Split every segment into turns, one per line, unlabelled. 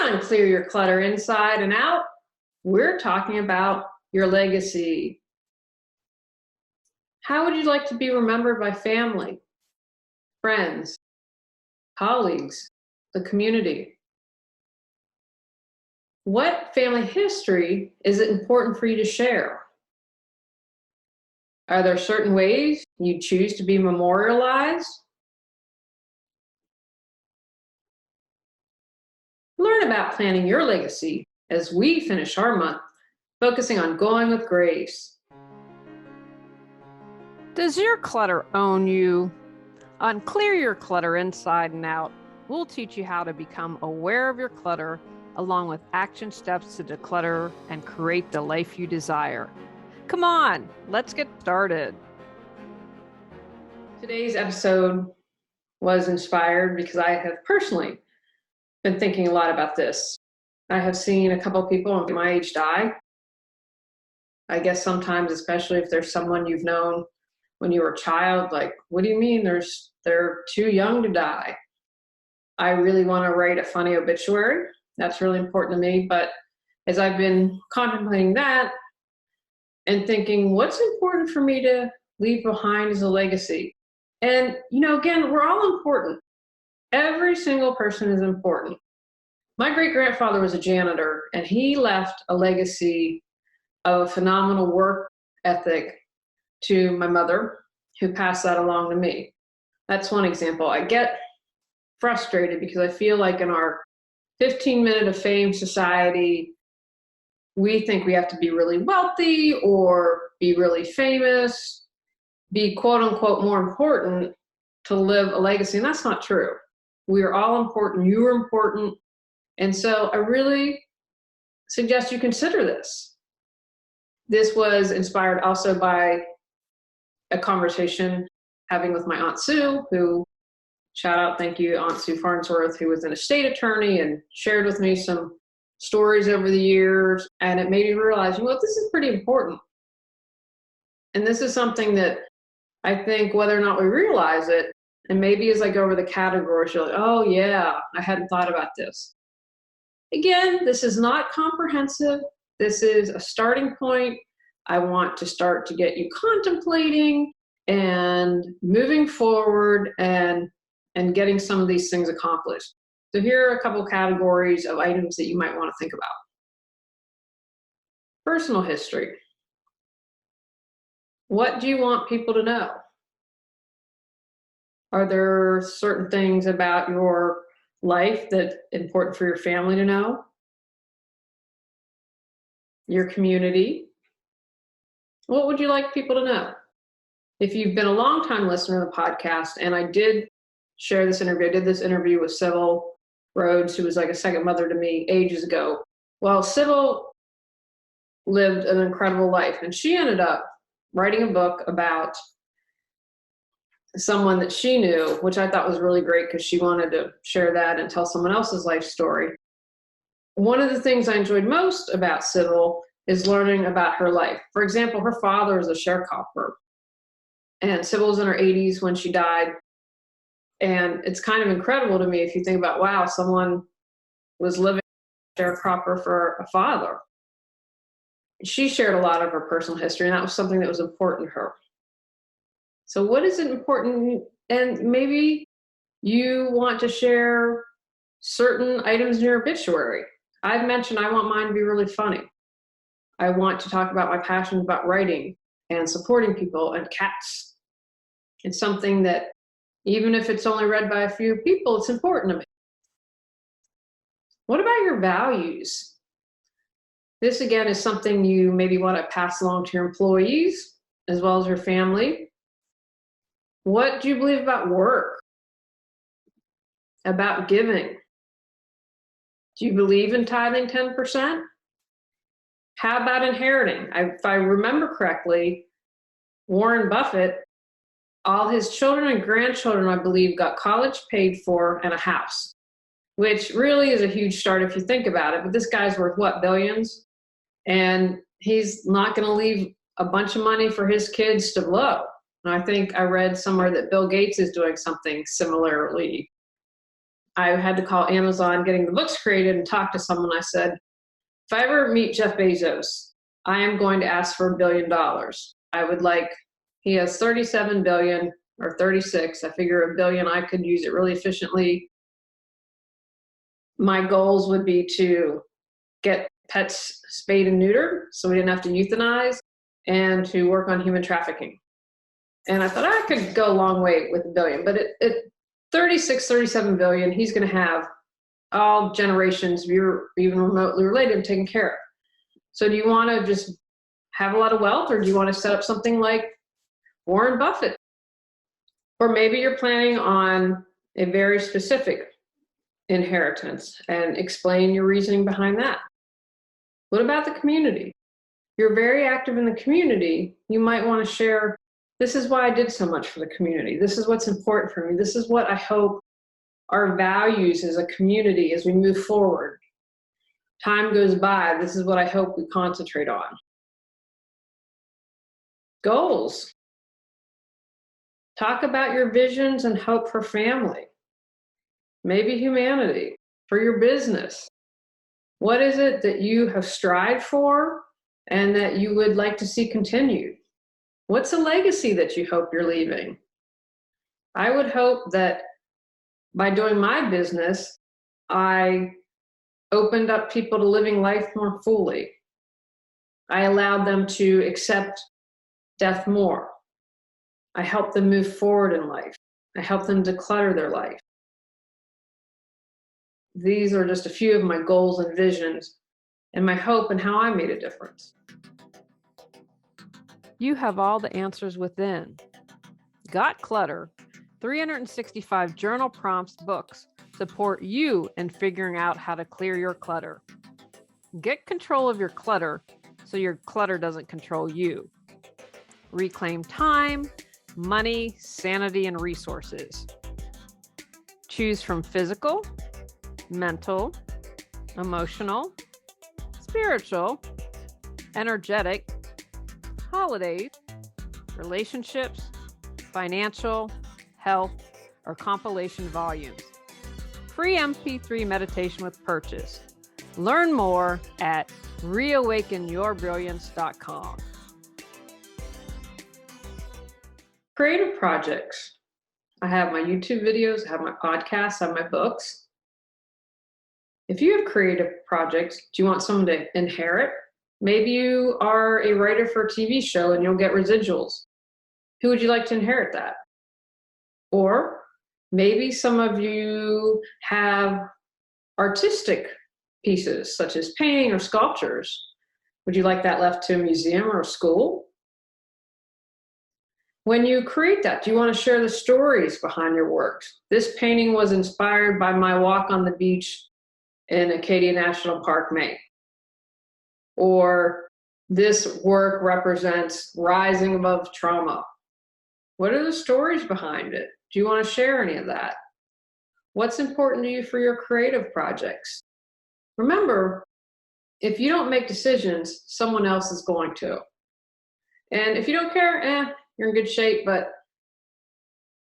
on Clear Your Clutter Inside and Out, we're talking about your legacy. How would you like to be remembered by family, friends, colleagues, the community? What family history is it important for you to share? Are there certain ways you choose to be memorialized? Learn about planning your legacy as we finish our month focusing on going with grace.
Does your clutter own you? On Clear Your Clutter Inside and Out, we'll teach you how to become aware of your clutter along with action steps to declutter and create the life you desire. Come on, let's get started.
Today's episode was inspired because I have personally been thinking a lot about this. I have seen a couple of people my age die. I guess sometimes, especially if there's someone you've known when you were a child, like, what do you mean they're too young to die? I really want to write a funny obituary. That's really important to me. But as I've been contemplating that and thinking, what's important for me to leave behind as a legacy? And, again, we're all important. Every single person is important. My great-grandfather was a janitor, and he left a legacy of a phenomenal work ethic to my mother, who passed that along to me. That's one example. I get frustrated because I feel like in our 15-minute of fame society, we think we have to be really wealthy or be really famous, be quote-unquote more important to live a legacy, and that's not true. We are all important. You are important. And so I really suggest you consider this. This was inspired also by a conversation having with my Aunt Sue, who, shout out, thank you, Aunt Sue Farnsworth, who was an estate attorney and shared with me some stories over the years. And it made me realize, this is pretty important. And this is something that I think whether or not we realize it, and maybe as I go over the categories, you're like, oh yeah, I hadn't thought about this. Again, this is not comprehensive. This is a starting point. I want to start to get you contemplating and moving forward and getting some of these things accomplished. So here are a couple categories of items that you might want to think about. Personal history. What do you want people to know? Are there certain things about your life that's important for your family to know? Your community? What would you like people to know? If you've been a long-time listener to the podcast, and I did share this interview, I did this interview with Sybil Rhodes, who was like a second mother to me ages ago. Well, Sybil lived an incredible life, and she ended up writing a book about someone that she knew, which I thought was really great because she wanted to share that and tell someone else's life story. One of the things I enjoyed most about Sybil is learning about her life. For example, her father was a sharecropper, and Sybil was in her 80s when she died. And it's kind of incredible to me if you think about, wow, someone was living as a sharecropper for a father. She shared a lot of her personal history, and that was something that was important to her. So what is it important? And maybe you want to share certain items in your obituary. I've mentioned I want mine to be really funny. I want to talk about my passion about writing and supporting people and cats. It's something that, even if it's only read by a few people, it's important to me. What about your values? This, again, is something you maybe want to pass along to your employees as well as your family. What do you believe about work? About giving? Do you believe in tithing 10%? How about inheriting? If I remember correctly, Warren Buffett, all his children and grandchildren, I believe, got college paid for and a house, which really is a huge start if you think about it. But this guy's worth, what, billions? And he's not going to leave a bunch of money for his kids to blow. And I think I read somewhere that Bill Gates is doing something similarly. I had to call Amazon getting the books created and talk to someone. I said, if I ever meet Jeff Bezos, I am going to ask for $1 billion. I would like, he has 37 billion or 36. I figure $1 billion, I could use it really efficiently. My goals would be to get pets spayed and neutered so we didn't have to euthanize, and to work on human trafficking. And I thought I could go a long way with $1 billion, but at 36, 37 billion, he's going to have all generations, if you're even remotely related, taken care of. So do you want to just have a lot of wealth, or do you want to set up something like Warren Buffett? Or maybe you're planning on a very specific inheritance, and explain your reasoning behind that. What about the community? You're very active in the community. You might want to share, this is why I did so much for the community. This is what's important for me. This is what I hope our values as a community as we move forward. Time goes by, this is what I hope we concentrate on. Goals. Talk about your visions and hope for family. Maybe humanity, for your business. What is it that you have strived for and that you would like to see continued? What's a legacy that you hope you're leaving? I would hope that by doing my business, I opened up people to living life more fully. I allowed them to accept death more. I helped them move forward in life. I helped them declutter their life. These are just a few of my goals and visions and my hope and how I made a difference.
You have all the answers within. Got Clutter, 365 journal prompts books support you in figuring out how to clear your clutter. Get control of your clutter so your clutter doesn't control you. Reclaim time, money, sanity, and resources. Choose from physical, mental, emotional, spiritual, energetic, holidays, relationships, financial, health, or compilation volumes. Free MP3 meditation with purchase. Learn more at reawakenyourbrilliance.com.
Creative projects. I have my YouTube videos, I have my podcasts, I have my books. If you have creative projects, do you want someone to inherit? Maybe you are a writer for a TV show and you'll get residuals. Who would you like to inherit that? Or maybe some of you have artistic pieces, such as painting or sculptures. Would you like that left to a museum or a school? When you create that, do you want to share the stories behind your works? This painting was inspired by my walk on the beach in Acadia National Park, Maine. Or this work represents rising above trauma. What are the stories behind it? Do you want to share any of that? What's important to you for your creative projects? Remember, if you don't make decisions, someone else is going to. And if you don't care, you're in good shape. But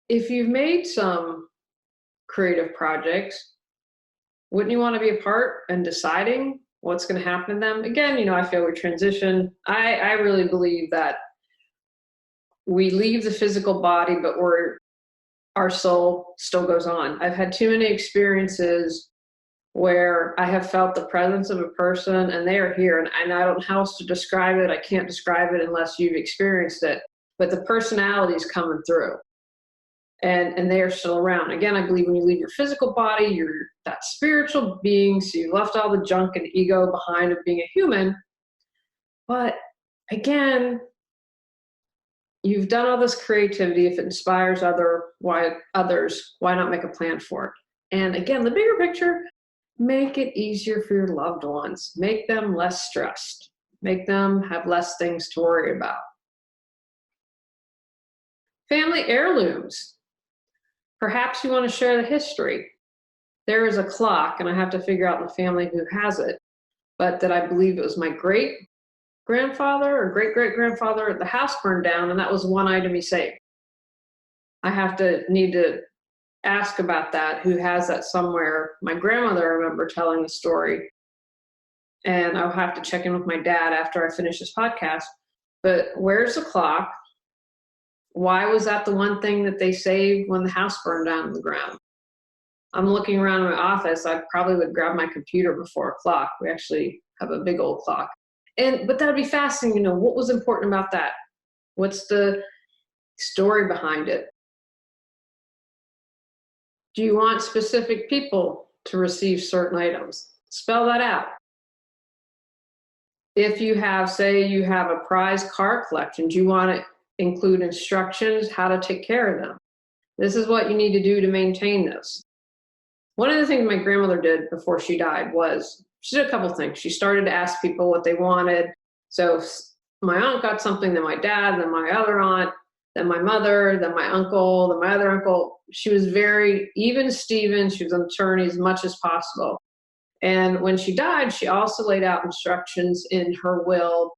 if you've made some creative projects, wouldn't you want to be a part in deciding what's going to happen to them? Again, I feel we transition. I really believe that we leave the physical body, but our soul still goes on. I've had too many experiences where I have felt the presence of a person and they are here, and I don't know how else to describe it. I can't describe it unless you've experienced it, but the personality is coming through. And they are still around. Again, I believe when you leave your physical body, you're that spiritual being, so you've left all the junk and ego behind of being a human. But again, you've done all this creativity. If it inspires others, why not make a plan for it? And again, the bigger picture, make it easier for your loved ones. Make them less stressed. Make them have less things to worry about. Family heirlooms. Perhaps you want to share the history. There is a clock, and I have to figure out in the family who has it, but that I believe it was my great-grandfather or great-great-grandfather. The house burned down, and that was one item he saved. I need to ask about that, who has that somewhere. My grandmother, I remember telling the story, and I'll have to check in with my dad after I finish this podcast. But where's the clock? Why was that the one thing that they saved when the house burned down to the ground? I'm looking around my office. I probably would grab my computer before a clock. We actually have a big old clock. But that'd be fascinating to know what was important about that. What's the story behind it? Do you want specific people to receive certain items? Spell that out. If you have, say, you have a prized car collection, do you want to include instructions how to take care of them? This is what you need to do to maintain this. One of the things my grandmother did before she died was she did a couple things. She started to ask people what they wanted. So my aunt got something, then my dad, then my other aunt, then my mother, then my uncle, then my other uncle. She was very even Steven. She was an attorney as much as possible. And when she died, she also laid out instructions in her will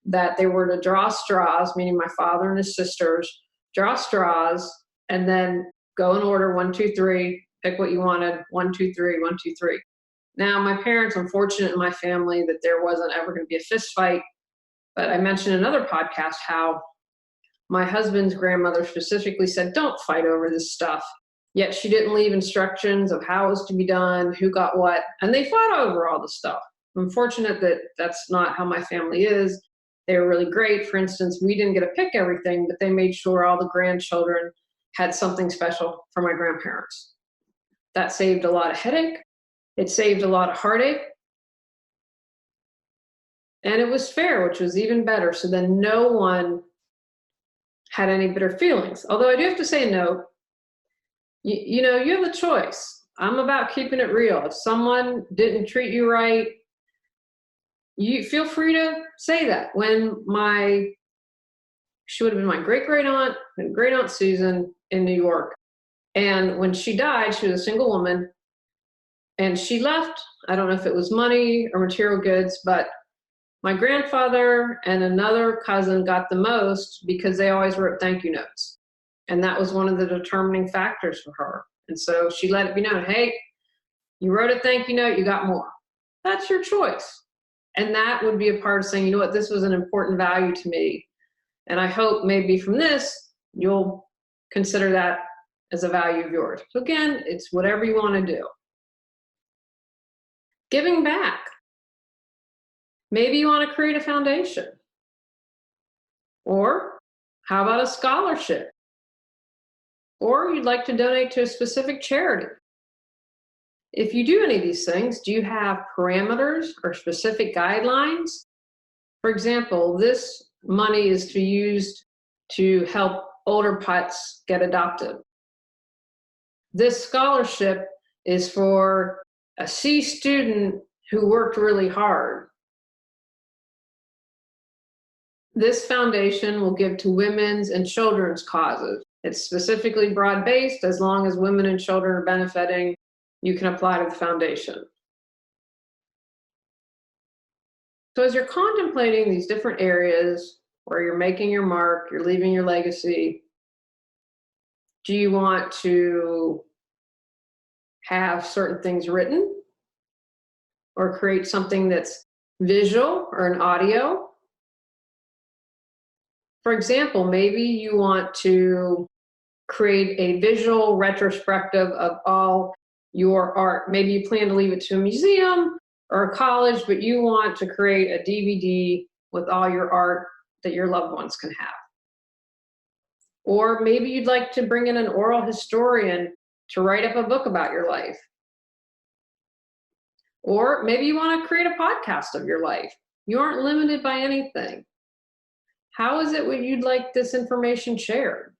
that they were to draw straws, meaning my father and his sisters, draw straws, and then go in order 1, 2, 3, pick what you wanted, 1, 2, 3, 1, 2, 3. Now, my parents, I'm fortunate in my family that there wasn't ever going to be a fist fight. But I mentioned in another podcast how my husband's grandmother specifically said, don't fight over this stuff. Yet she didn't leave instructions of how it was to be done, who got what, and they fought over all the stuff. I'm fortunate that that's not how my family is. They were really great. For instance, we didn't get to pick everything, but they made sure all the grandchildren had something special for my grandparents. That saved a lot of headache. It saved a lot of heartache. And it was fair, which was even better. So then no one had any bitter feelings. Although I do have to say a note, you know, you have a choice. I'm about keeping it real. If someone didn't treat you right, you feel free to say that. She would have been my great-great aunt and great aunt Susan in New York. And when she died, she was a single woman and she left, I don't know if it was money or material goods, but my grandfather and another cousin got the most because they always wrote thank you notes. And that was one of the determining factors for her. And so she let it be known, hey, you wrote a thank you note, you got more. That's your choice. And that would be a part of saying, you know what, this was an important value to me. And I hope maybe from this, you'll consider that as a value of yours. So again, it's whatever you want to do. Giving back. Maybe you want to create a foundation. Or how about a scholarship? Or you'd like to donate to a specific charity. If you do any of these things, do you have parameters or specific guidelines? For example, this money is to be used to help older pets get adopted. This scholarship is for a C student who worked really hard. This foundation will give to women's and children's causes. It's specifically broad-based. As long as women and children are benefiting, you can apply to the foundation. So as you're contemplating these different areas where you're making your mark, you're leaving your legacy, do you want to have certain things written or create something that's visual or an audio? For example, maybe you want to create a visual retrospective of all your art. Maybe you plan to leave it to a museum or a college, but you want to create a DVD with all your art that your loved ones can have. Or maybe you'd like to bring in an oral historian to write up a book about your life. Or maybe you want to create a podcast of your life. You aren't limited by anything. How is it when you'd like this information shared?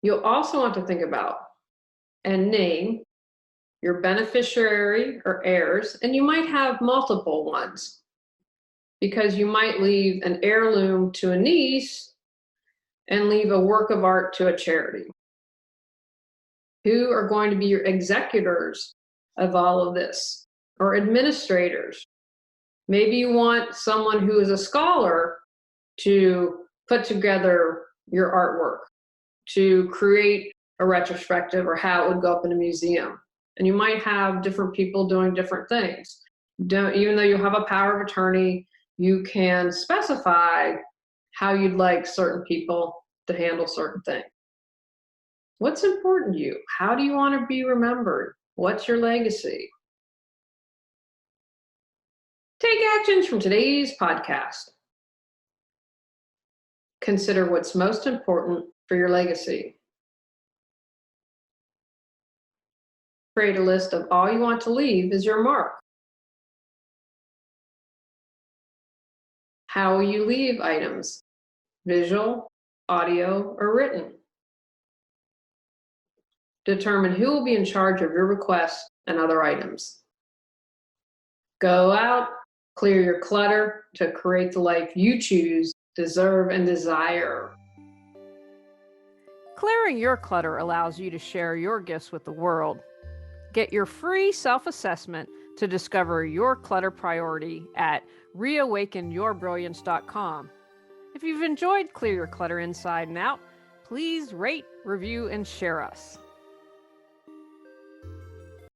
You'll also want to think about and name your beneficiary or heirs, and you might have multiple ones because you might leave an heirloom to a niece and leave a work of art to a charity. Who are going to be your executors of all of this, or administrators? Maybe you want someone who is a scholar to put together your artwork. to create a retrospective or how it would go up in a museum. And you might have different people doing different things. Even though you have a power of attorney, you can specify how you'd like certain people to handle certain things. What's important to you? How do you want to be remembered? What's your legacy? Take actions from today's podcast. Consider what's most important for your legacy. Create a list of all you want to leave as your mark. How will you leave items? Visual, audio, or written? Determine who will be in charge of your requests and other items. Go out, clear your clutter to create the life you choose, deserve, and desire.
Clearing your clutter allows you to share your gifts with the world. Get your free self-assessment to discover your clutter priority at reawakenyourbrilliance.com. If you've enjoyed Clear Your Clutter Inside and Out, please rate, review, and share us.